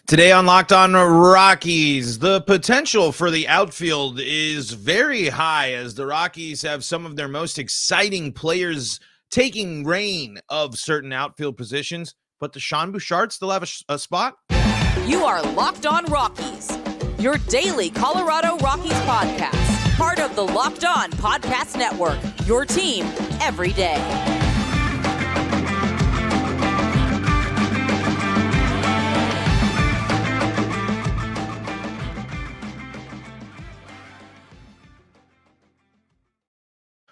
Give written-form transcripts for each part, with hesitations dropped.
Today on Locked On Rockies, the potential for the outfield is very high as the Rockies have some of their most exciting players taking reign of certain outfield positions. But does Sean Bouchard still have a spot? You are Locked On Rockies, your daily Colorado Rockies podcast, part of the Locked On Podcast Network, your team every day.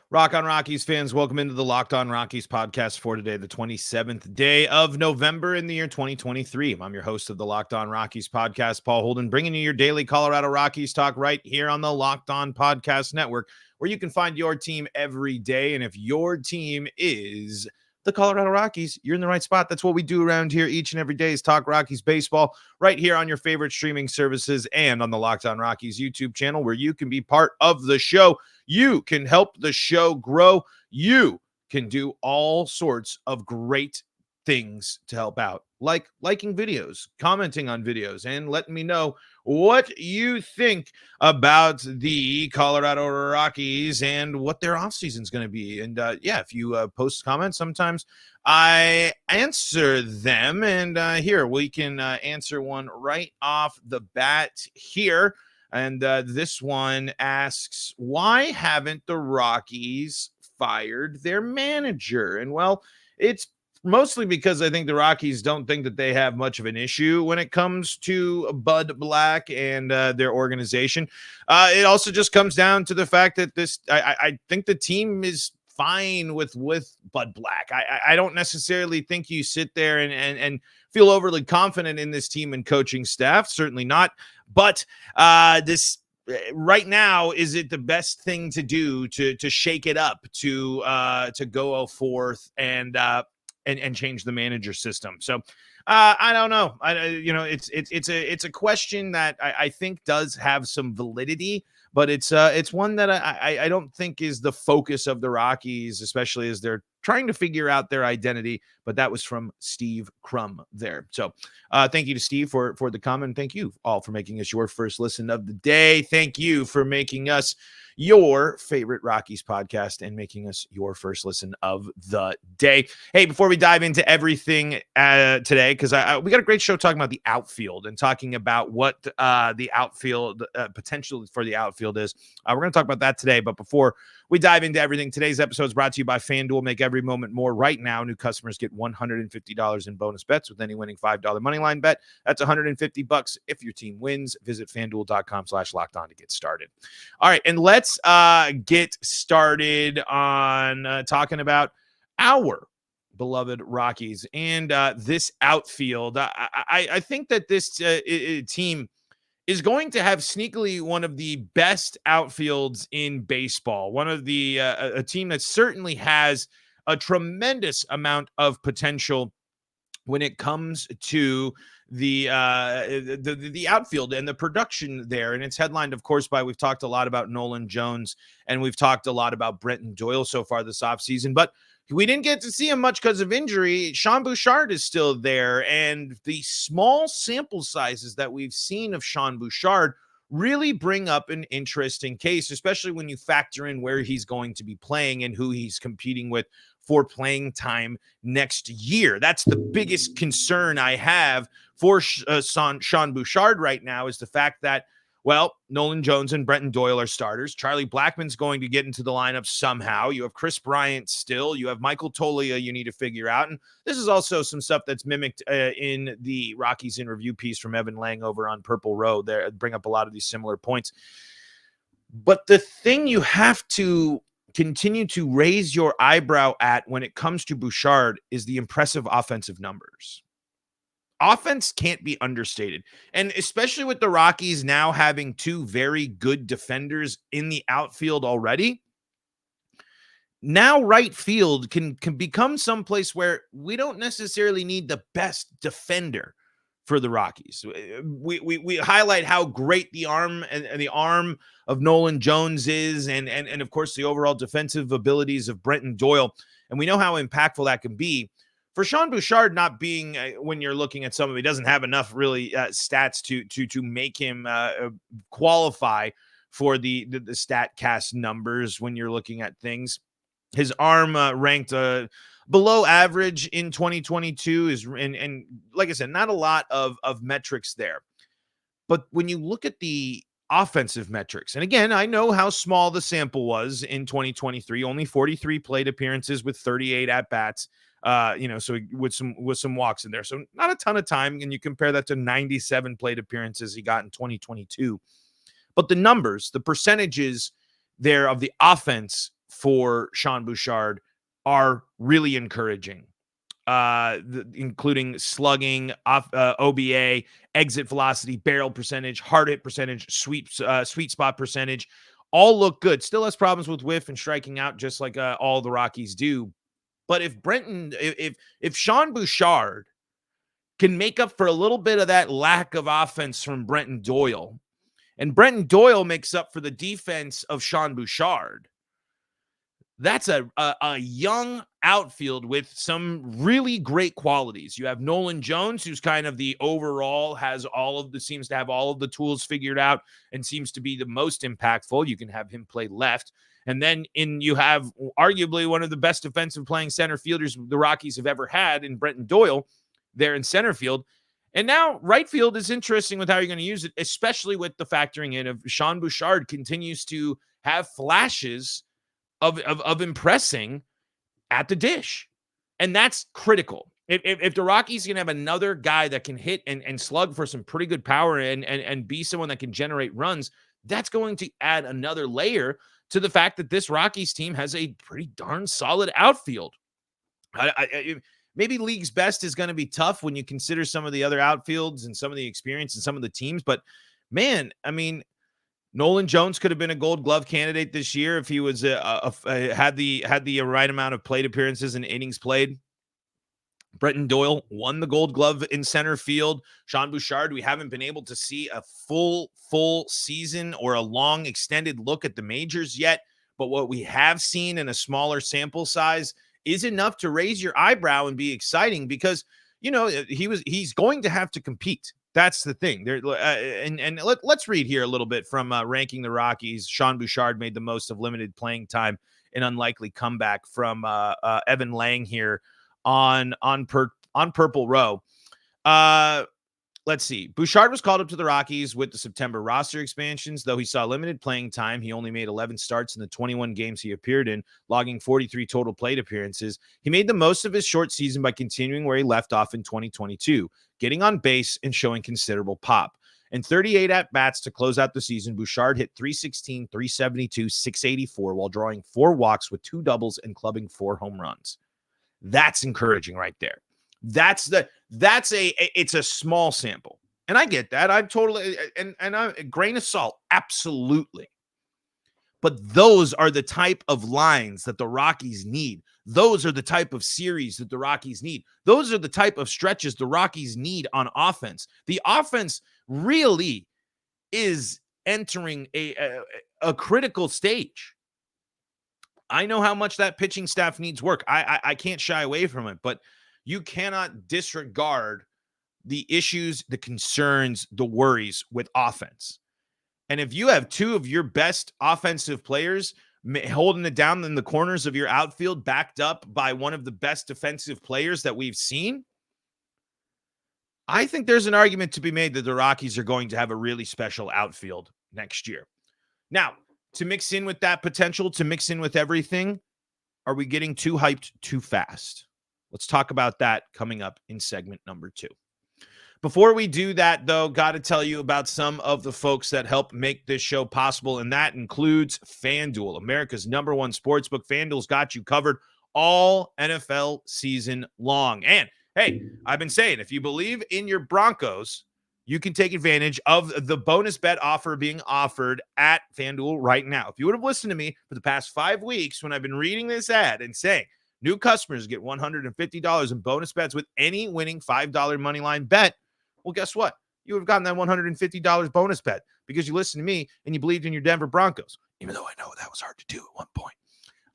Rock on Rockies fans, welcome into the Locked On Rockies podcast for today, the 27th day of November in the year 2023. I'm your host of the Locked On Rockies podcast, Paul Holden, bringing you your daily Colorado Rockies talk right here on the Locked On Podcast Network, where you can find your team every day. And if your team is the Colorado Rockies, you're in the right spot. That's what we do around here each and every day is talk Rockies baseball right here on your favorite streaming services and on the Locked On Rockies YouTube channel, where you can be part of the show. You can help the show grow. You can do all sorts of great things to help out, like liking videos, commenting on videos, and letting me know what you think about the Colorado Rockies and what their offseason is going to be. And if you post comments, sometimes I answer them. And here we can answer one right off the bat here. And this one asks, why haven't the Rockies fired their manager? And well, it's mostly because I think the Rockies don't think that they have much of an issue when it comes to Bud Black and their organization. It also just comes down to the fact that I think the team is fine with Bud Black. I don't necessarily think you sit there and feel overly confident in this team and coaching staff. Certainly not. But this right now, is it the best thing to do to shake it up, to go forth and change the manager system? So I don't know. It's a question that I think does have some validity, but it's one that I don't think is the focus of the Rockies, especially as they're trying to figure out their identity. But that was from Steve Crum there. So thank you to Steve for the comment. Thank you all for making us your first listen of the day. Thank you for making us your favorite Rockies podcast and making us your first listen of the day. Hey, before we dive into everything today, because we got a great show talking about the outfield and talking about what the outfield potential for the outfield is. We're going to talk about that today. But before we dive into everything, today's episode is brought to you by FanDuel. Make every moment more. Right now, new customers get $150 in bonus bets with any winning $5 moneyline bet. That's $150 if your team wins. Visit FanDuel.com/lockedon to get started. All right, and let's get started on talking about our beloved Rockies and this outfield. I think that this team is going to have sneakily one of the best outfields in baseball. One of the a team that certainly has a tremendous amount of potential when it comes to the outfield and the production there. And it's headlined, of course, by, we've talked a lot about Nolan Jones and we've talked a lot about Brenton Doyle so far this offseason, but we didn't get to see him much because of injury. Sean Bouchard is still there, and the small sample sizes that we've seen of Sean Bouchard really bring up an interesting case, especially when you factor in where he's going to be playing and who he's competing with for playing time next year. That's the biggest concern I have for Sean Bouchard right now, is the fact that, well, Nolan Jones and Brenton Doyle are starters. Charlie Blackmon's going to get into the lineup somehow. You have Chris Bryant still. You have Michael Toglia you need to figure out. And this is also some stuff that's mimicked in the Rockies in review piece from Evan Lang over on Purple Row. There, bring up a lot of these similar points. But the thing you have to continue to raise your eyebrow at when it comes to Bouchard is the impressive offensive numbers. Offense can't be understated. And especially with the Rockies now having two very good defenders in the outfield already, now right field can become someplace where we don't necessarily need the best defender for the Rockies. We highlight how great the arm and the arm of Nolan Jones is, and of course the overall defensive abilities of Brenton Doyle. And we know how impactful that can be for Sean Bouchard not being, when you're looking at some of, he doesn't have enough really stats to make him qualify for the StatCast numbers when you're looking at things. His arm ranked below average in 2022 and like I said, not a lot of metrics there. But when you look at the offensive metrics, and again, I know how small the sample was in 2023, only 43 plate appearances with 38 at bats. So with some walks in there, so not a ton of time. And you compare that to 97 plate appearances he got in 2022. But the numbers, the percentages there of the offense for Sean Bouchard are really encouraging, including slugging, OBA, exit velocity, barrel percentage, hard hit percentage, sweet spot percentage. All look good. Still has problems with whiff and striking out, just like all the Rockies do. But if Sean Bouchard can make up for a little bit of that lack of offense from Brenton Doyle, and Brenton Doyle makes up for the defense of Sean Bouchard, that's a young outfield with some really great qualities. You have Nolan Jones, who's kind of the overall seems to have all of the tools figured out and seems to be the most impactful. You can have him play left. And then you have arguably one of the best defensive playing center fielders the Rockies have ever had in Brenton Doyle there in center field. And now right field is interesting with how you're going to use it, especially with the factoring in of Sean Bouchard continues to have flashes of impressing at the dish. And that's critical. If the Rockies can have another guy that can hit and slug for some pretty good power and be someone that can generate runs, that's going to add another layer to the fact that this Rockies team has a pretty darn solid outfield. Maybe league's best is going to be tough when you consider some of the other outfields and some of the experience and some of the teams. But man, I mean, Nolan Jones could have been a Gold Glove candidate this year if he was had the right amount of plate appearances and innings played. Brenton Doyle won the Gold Glove in center field. Sean Bouchard, we haven't been able to see a full season or a long extended look at the majors yet. But what we have seen in a smaller sample size is enough to raise your eyebrow and be exciting because, he's going to have to compete. That's the thing there. Let's read here a little bit from Ranking the Rockies. Sean Bouchard made the most of limited playing time, an unlikely comeback from Evan Lang here on Purple Row. Let's see. Bouchard was called up to the Rockies with the September roster expansions. Though he saw limited playing time, he only made 11 starts in the 21 games he appeared in, logging 43 total plate appearances. He made the most of his short season by continuing where he left off in 2022, getting on base and showing considerable pop. In 38 at-bats to close out the season, Bouchard hit .316, .372, .684 while drawing 4 walks with 2 doubles and clubbing 4 home runs. That's encouraging right there. It's a small sample. And I get that. I'm totally, and a grain of salt, absolutely. But those are the type of lines that the Rockies need. Those are the type of series that the Rockies need. Those are the type of stretches the Rockies need on offense. The offense really is entering a critical stage. I know how much that pitching staff needs work. I can't shy away from it, but you cannot disregard the issues, the concerns, the worries with offense. And if you have 2 of your best offensive players holding it down in the corners of your outfield, backed up by one of the best defensive players that we've seen, I think there's an argument to be made that the Rockies are going to have a really special outfield next year. Now, to mix in with that potential, to mix in with everything, are we getting too hyped too fast? Let's talk about that coming up in segment number 2. Before we do that, though, got to tell you about some of the folks that help make this show possible, and that includes FanDuel, America's number one sportsbook. FanDuel's got you covered all NFL season long. And, hey, I've been saying, if you believe in your Broncos, you can take advantage of the bonus bet offer being offered at FanDuel right now. If you would have listened to me for the past 5 weeks when I've been reading this ad and saying, new customers get $150 in bonus bets with any winning $5 moneyline bet. Well, guess what? You would have gotten that $150 bonus bet because you listened to me and you believed in your Denver Broncos, even though I know that was hard to do at one point.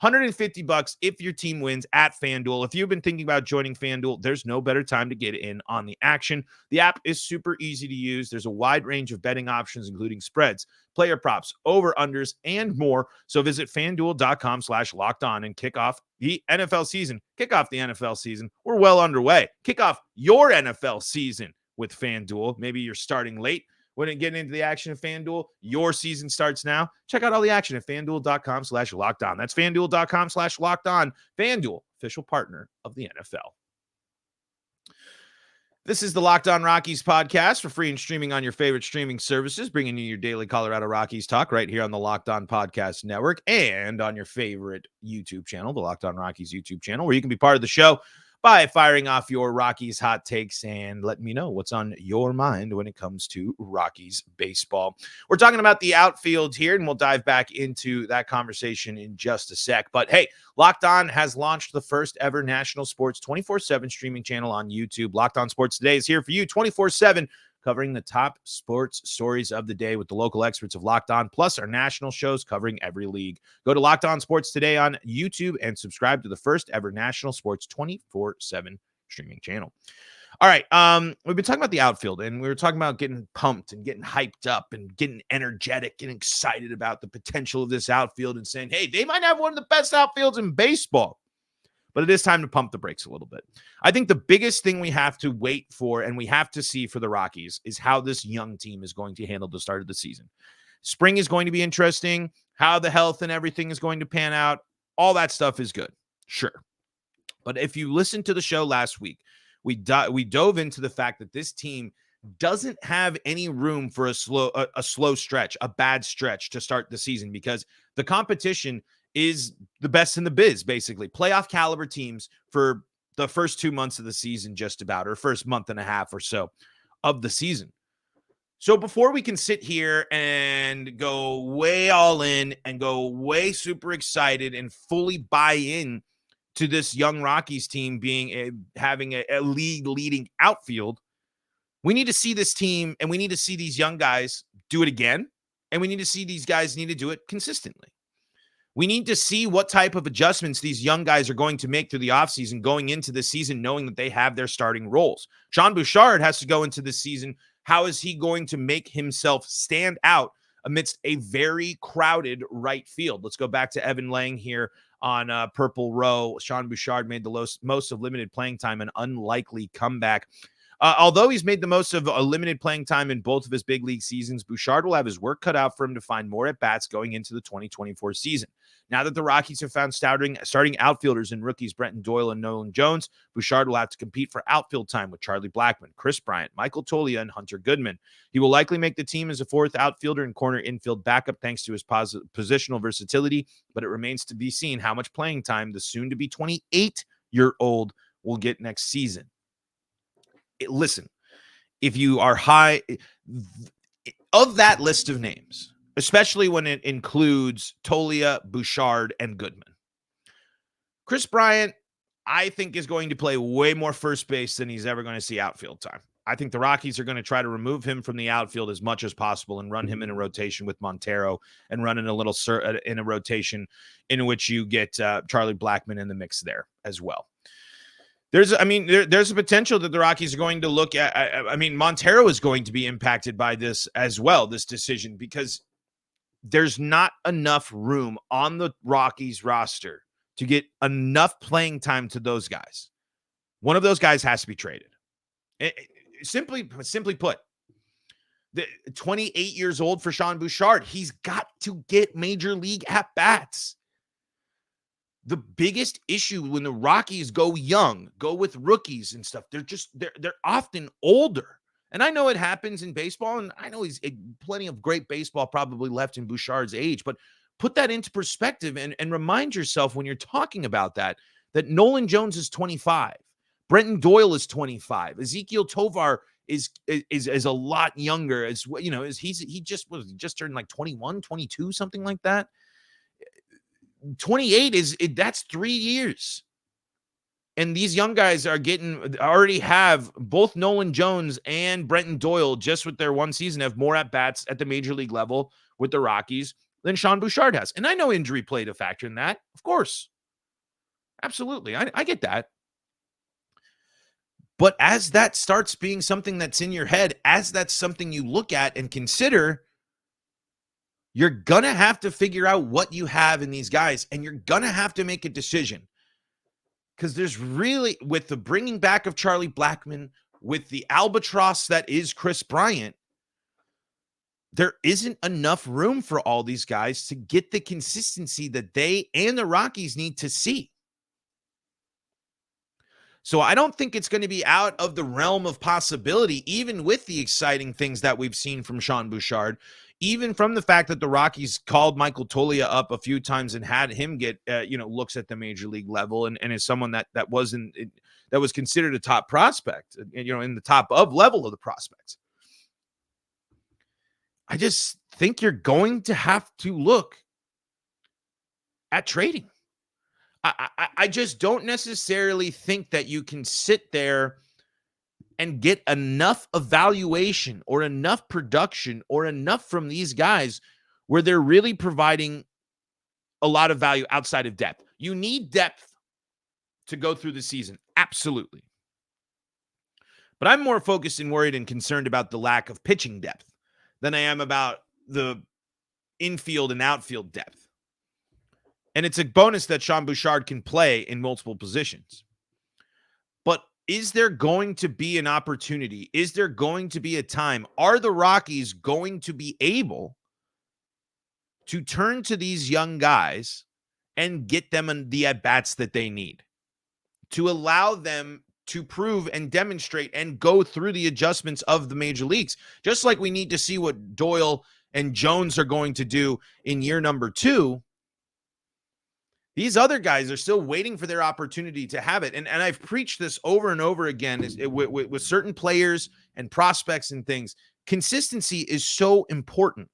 $150 if your team wins at FanDuel. If you've been thinking about joining FanDuel, there's no better time to get in on the action. The app is super easy to use. There's a wide range of betting options, including spreads, player props, over-unders, and more. So visit FanDuel.com/lockedon and kick off the NFL season. Kick off the NFL season. We're well underway. Kick off your NFL season with FanDuel. Maybe you're starting late. When getting into the action of FanDuel, your season starts now. Check out all the action at FanDuel.com/lockedon. That's FanDuel.com/lockedon. FanDuel, official partner of the NFL. This is the Locked On Rockies podcast for free and streaming on your favorite streaming services, bringing you your daily Colorado Rockies talk right here on the Locked On Podcast Network and on your favorite YouTube channel, the Locked On Rockies YouTube channel, where you can be part of the show by firing off your Rockies hot takes and letting me know what's on your mind when it comes to Rockies baseball. We're talking about the outfield here, and we'll dive back into that conversation in just a sec. But hey, Locked On has launched the first ever national sports 24/7 streaming channel on YouTube. Locked On Sports Today is here for you 24/7, covering the top sports stories of the day with the local experts of Locked On, plus our national shows covering every league. Go to Locked On Sports Today on YouTube and subscribe to the first ever national sports 24/7 streaming channel. All right, we've been talking about the outfield, and we were talking about getting pumped and getting hyped up and getting energetic and excited about the potential of this outfield and saying, hey, they might have one of the best outfields in baseball. But it is time to pump the brakes a little bit. I think the biggest thing we have to wait for and we have to see for the Rockies is how this young team is going to handle the start of the season. Spring is going to be interesting. How the health and everything is going to pan out. All that stuff is good. Sure. But if you listened to the show last week, we dove into the fact that this team doesn't have any room for a slow stretch, a bad stretch to start the season, because the competition is the best in the biz, basically. Playoff caliber teams for the first 2 months of the season, just about, or first month and a half or so of the season. So before we can sit here and go way all in and go way super excited and fully buy in to this young Rockies team having a league leading outfield, we need to see this team and we need to see these young guys do it again. And we need to see these guys need to do it consistently. We need to see what type of adjustments these young guys are going to make through the offseason going into the season, knowing that they have their starting roles. Sean Bouchard has to go into this season. How is he going to make himself stand out amidst a very crowded right field? Let's go back to Evan Lang here on Purple Row. Sean Bouchard made the most of limited playing time, an unlikely comeback. Although he's made the most of a limited playing time in both of his big league seasons, Bouchard will have his work cut out for him to find more at-bats going into the 2024 season. Now that the Rockies have found starting outfielders in rookies Brenton Doyle and Nolan Jones, Bouchard will have to compete for outfield time with Charlie Blackmon, Chris Bryant, Michael Toglia, and Hunter Goodman. He will likely make the team as a fourth outfielder and corner infield backup thanks to his positional versatility, but it remains to be seen how much playing time the soon-to-be 28-year-old will get next season. Listen, if you are high of that list of names, especially when it includes Toglia, Bouchard, and Goodman, Chris Bryant, I think, is going to play way more first base than he's ever going to see outfield time. I think the Rockies are going to try to remove him from the outfield as much as possible and run him in a rotation with Montero and run in a rotation in which you get Charlie Blackmon in the mix there as well. There's a potential that the Rockies are going to look at. Montero is going to be impacted by this as well, this decision, because there's not enough room on the Rockies roster to get enough playing time to those guys. One of those guys has to be traded. Simply put, the 28 years old for Sean Bouchard, he's got to get major league at-bats. The biggest issue when the Rockies go young, go with rookies and stuff, they're often older. And I know it happens in baseball, and I know he's plenty of great baseball probably left in Bouchard's age, but put that into perspective and remind yourself when you're talking about that Nolan Jones is 25. Brenton Doyle is 25. Ezekiel Tovar is a lot younger as well. He just turned like 21, 22, something like that. 28 that's 3 years. And these young guys already have both Nolan Jones and Brenton Doyle, just with their one season, have more at-bats at the major league level with the Rockies. than Sean Bouchard has. And I know injury played a factor in that, of course. Absolutely. I get that. But as that starts being something that's in your head, as that's something you look at and consider, you're going to have to figure out what you have in these guys, and you're going to have to make a decision. Because there's really, with the bringing back of Charlie Blackmon, with the albatross that is Chris Bryant, there isn't enough room for all these guys to get the consistency that they and the Rockies need to see. So I don't think it's going to be out of the realm of possibility, even with the exciting things that we've seen from Sean Bouchard, even from the fact that the Rockies called Michael Toglia up a few times and had him get, looks at the major league level, and is someone that was considered a top prospect, in the top of level of the prospects. I just think you're going to have to look at trading. I just don't necessarily think that you can sit there and get enough evaluation or enough production or enough from these guys where they're really providing a lot of value outside of depth. You need depth to go through the season. Absolutely. But I'm more focused and worried and concerned about the lack of pitching depth than I am about the infield and outfield depth. And it's a bonus that Sean Bouchard can play in multiple positions. But is there going to be an opportunity? Is there going to be a time? Are the Rockies going to be able to turn to these young guys and get them the at-bats that they need to allow them to prove and demonstrate and go through the adjustments of the major leagues? Just like we need to see what Doyle and Jones are going to do in year number 2. These other guys are still waiting for their opportunity to have it. And I've preached this over and over again with certain players and prospects and things. Consistency is so important.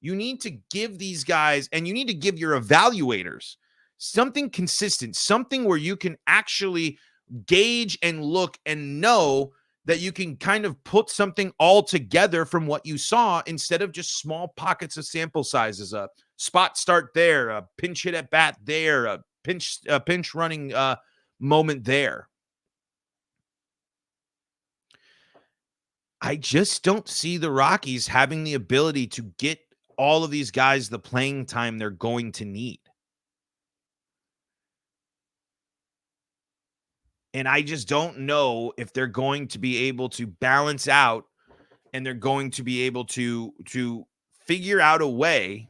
You need to give these guys, and you need to give your evaluators something consistent, something where you can actually gauge and look and know that you can kind of put something all together from what you saw, instead of just small pockets of sample sizes. A spot start there, a pinch hit at bat there, a pinch running moment there. I just don't see the Rockies having the ability to get all of these guys the playing time they're going to need. And I just don't know if they're going to be able to balance out, and they're going to be able to figure out a way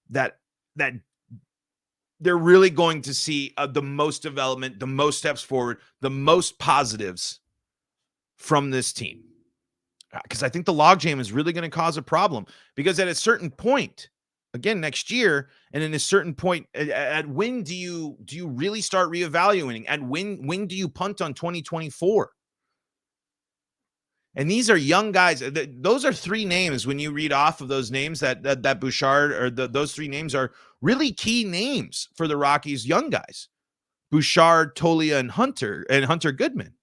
that they're really going to see the most development, the most steps forward, the most positives from this team. Because I think the logjam is really going to cause a problem, because at a certain point, again, next year, and in a certain point, at when do you really start reevaluating? At when do you punt on 2024? And these are young guys. Those are 3 names when you read off of those names that Bouchard, or those 3 names are really key names for the Rockies young guys. Bouchard, Toglia, and Hunter Goodman.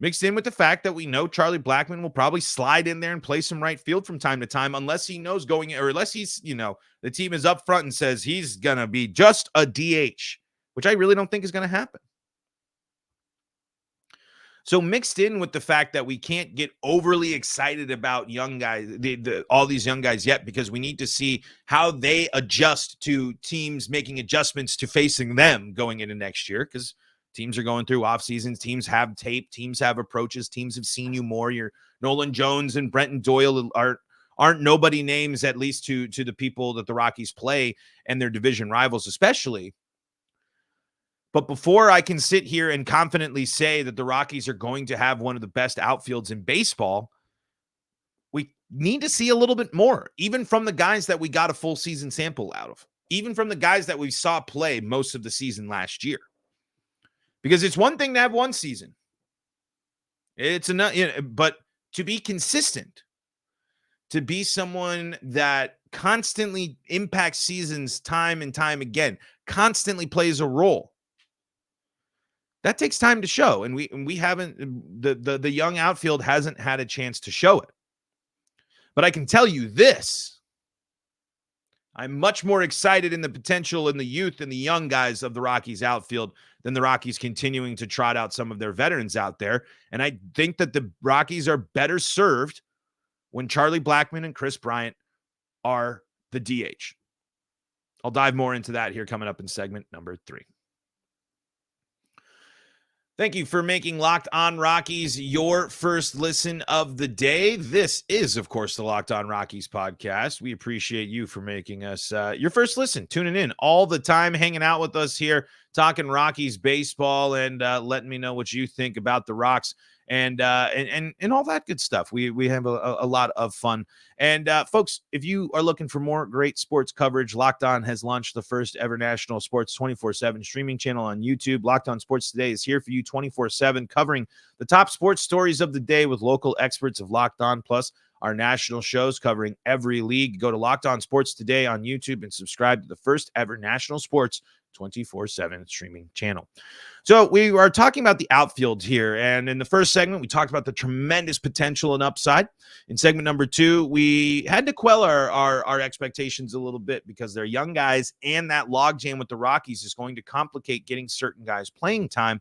Mixed in with the fact that we know Charlie Blackmon will probably slide in there and play some right field from time to time, unless he knows going, or unless he's, the team is up front and says he's going to be just a DH, which I really don't think is going to happen. So mixed in with the fact that we can't get overly excited about young guys, all these young guys yet, because we need to see how they adjust to teams making adjustments to facing them going into next year, because teams are going through off seasons. Teams have tape. Teams have approaches. Teams have seen you more. Your Nolan Jones and Brenton Doyle aren't nobody names, at least to the people that the Rockies play and their division rivals especially. But before I can sit here and confidently say that the Rockies are going to have one of the best outfields in baseball, we need to see a little bit more, even from the guys that we got a full season sample out of, even from the guys that we saw play most of the season last year. Because it's one thing to have one season. It's enough, but to be consistent, to be someone that constantly impacts seasons time and time again, constantly plays a role, that takes time to show. And we haven't, the young outfield hasn't had a chance to show it. But I can tell you this, I'm much more excited in the potential in the youth and the young guys of the Rockies outfield than the Rockies continuing to trot out some of their veterans out there. And I think that the Rockies are better served when Charlie Blackmon and Chris Bryant are the DH. I'll dive more into that here coming up in segment number 3. Thank you for making Locked On Rockies your first listen of the day. This is, of course, the Locked On Rockies podcast. We appreciate you for making us your first listen, tuning in all the time, hanging out with us here, talking Rockies baseball, and letting me know what you think about the Rocks and all that good stuff. We have a lot of fun. And folks, if you are looking for more great sports coverage, Locked On has launched the first ever national sports 24/7 streaming channel on YouTube. Locked On Sports Today is here for you 24/7, covering the top sports stories of the day with local experts of Locked On, plus our national shows covering every league. Go to Locked On Sports Today on YouTube and subscribe to the first ever national sports 24/7 streaming channel. So we are talking about the outfield here. And in the first segment, we talked about the tremendous potential and upside. In segment number 2, we had to quell our expectations a little bit because they're young guys, and that logjam with the Rockies is going to complicate getting certain guys playing time.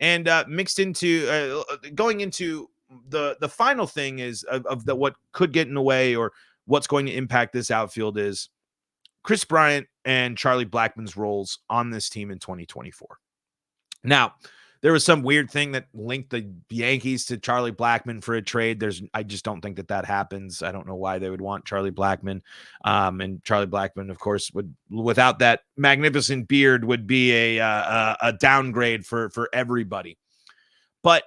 And mixed into going into the final thing is of what could get in the way or what's going to impact this outfield is Chris Bryant and Charlie Blackmon's roles on this team in 2024. Now, there was some weird thing that linked the Yankees to Charlie Blackmon for a trade. I just don't think that happens. I don't know why they would want Charlie Blackmon. And Charlie Blackmon, of course, would, without that magnificent beard, would be a downgrade for everybody. But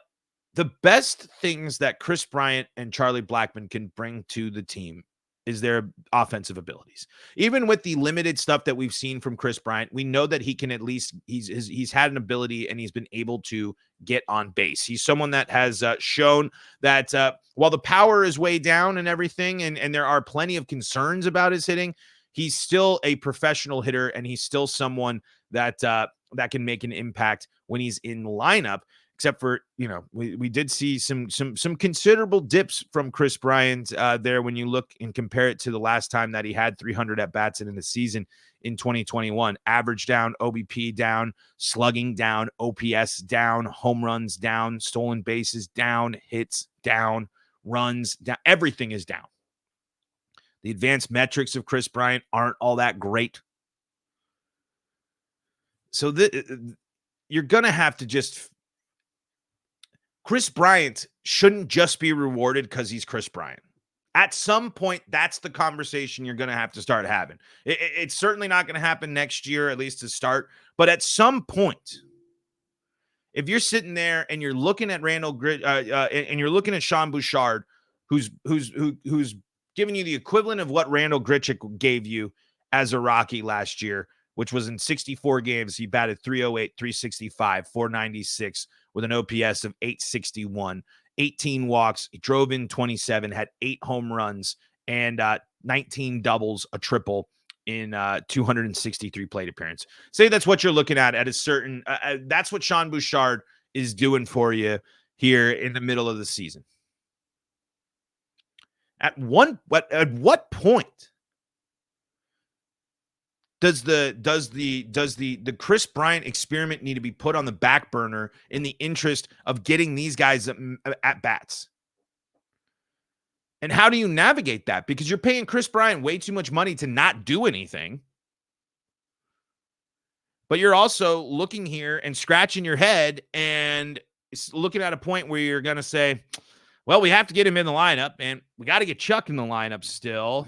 the best things that Chris Bryant and Charlie Blackmon can bring to the team is their offensive abilities. Even with the limited stuff that we've seen from Chris Bryant, we know that he can at least, he's had an ability and he's been able to get on base. He's someone that has shown that while the power is way down and everything, and there are plenty of concerns about his hitting, he's still a professional hitter, and he's still someone that that can make an impact when he's in the lineup. Except for, we did see some considerable dips from Chris Bryant there when you look and compare it to the last time that he had 300 at-bats in the season in 2021. Average down, OBP down, slugging down, OPS down, home runs down, stolen bases down, hits down, runs down. Everything is down. The advanced metrics of Chris Bryant aren't all that great. So you're going to have to just... Chris Bryant shouldn't just be rewarded because he's Chris Bryant. At some point, that's the conversation you're going to have to start having. It's certainly not going to happen next year, at least to start. But at some point, if you're sitting there and you're looking at and you're looking at Sean Bouchard, who's giving you the equivalent of what Randall Grichuk gave you as a Rocky last year, which was in 64 games, he batted .308, .365, .496 with an OPS of .861, 18 walks. He drove in 27, had 8 home runs, and 19 doubles, a triple in 263 plate appearances. Say that's what you're looking at a certain that's what Sean Bouchard is doing for you here in the middle of the season. At what point does the Chris Bryant experiment need to be put on the back burner in the interest of getting these guys at bats? And how do you navigate that? Because you're paying Chris Bryant way too much money to not do anything. But you're also looking here and scratching your head and looking at a point where you're going to say, well, we have to get him in the lineup, and we got to get Chuck in the lineup still.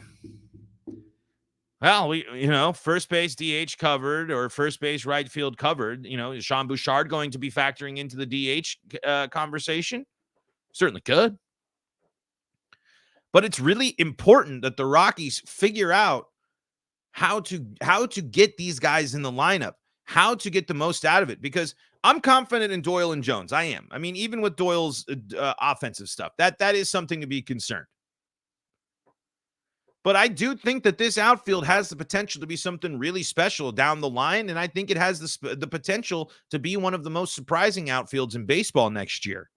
Well, first base DH covered or first base right field covered. Is Sean Bouchard going to be factoring into the DH conversation? Certainly could. But it's really important that the Rockies figure out how to get these guys in the lineup, how to get the most out of it, because I'm confident in Doyle and Jones. I am. I mean, even with Doyle's offensive stuff, that is something to be concerned. But I do think that this outfield has the potential to be something really special down the line, and I think it has the potential to be one of the most surprising outfields in baseball next year.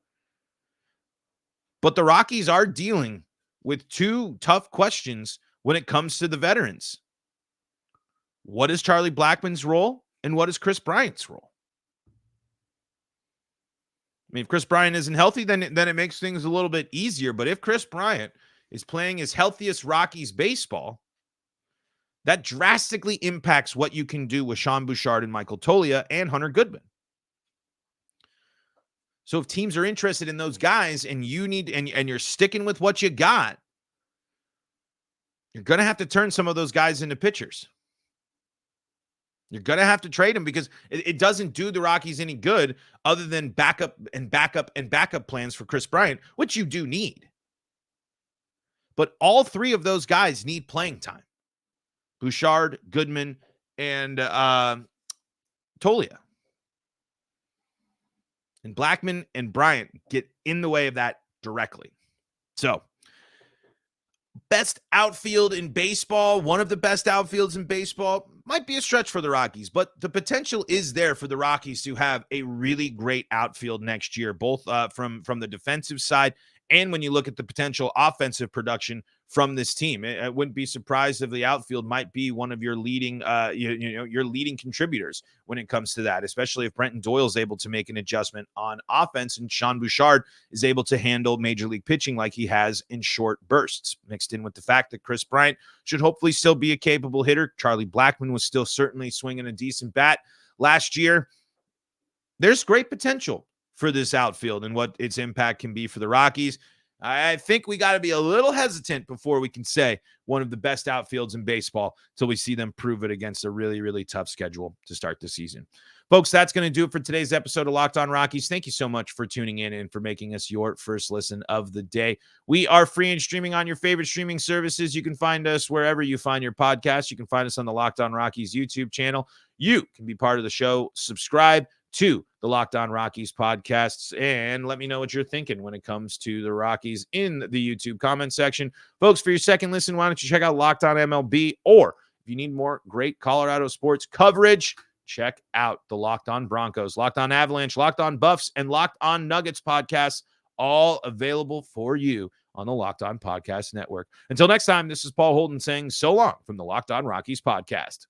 But the Rockies are dealing with 2 tough questions when it comes to the veterans. What is Charlie Blackmon's role and what is Chris Bryant's role? I mean, if Chris Bryant isn't healthy, then it makes things a little bit easier. But if Chris Bryant is playing his healthiest Rockies baseball, that drastically impacts what you can do with Sean Bouchard and Michael Toglia and Hunter Goodman. So if teams are interested in those guys and you need and you're sticking with what you got, you're going to have to turn some of those guys into pitchers. You're going to have to trade them because it doesn't do the Rockies any good other than backup plans for Chris Bryant, which you do need. But all three of those guys need playing time. Bouchard, Goodman, and Toglia. And Blackmon and Bryant get in the way of that directly. So, best outfield in baseball, one of the best outfields in baseball, might be a stretch for the Rockies, but the potential is there for the Rockies to have a really great outfield next year, both from the defensive side and when you look at the potential offensive production from this team. I wouldn't be surprised if the outfield might be one of your leading, your leading contributors when it comes to that, especially if Brenton Doyle is able to make an adjustment on offense and Sean Bouchard is able to handle major league pitching like he has in short bursts, mixed in with the fact that Chris Bryant should hopefully still be a capable hitter. Charlie Blackmon was still certainly swinging a decent bat last year. There's great potential for this outfield and what its impact can be for the Rockies. I think we got to be a little hesitant before we can say one of the best outfields in baseball until we see them prove it against a really, really tough schedule to start the season. Folks, that's going to do it for today's episode of Locked On Rockies. Thank you so much for tuning in and for making us your first listen of the day. We are free and streaming on your favorite streaming services. You can find us wherever you find your podcasts. You can find us on the Locked On Rockies YouTube channel. You can be part of the show. Subscribe to the Locked On Rockies podcasts and let me know what you're thinking when it comes to the Rockies in the YouTube comment section. Folks, for your second listen, why don't you check out Locked On MLB, or if you need more great Colorado sports coverage, check out the Locked On Broncos, Locked On Avalanche, Locked On Buffs, and Locked On Nuggets podcasts, all available for you on the Locked On Podcast Network. Until next time, this is Paul Holden saying so long from the Locked On Rockies podcast.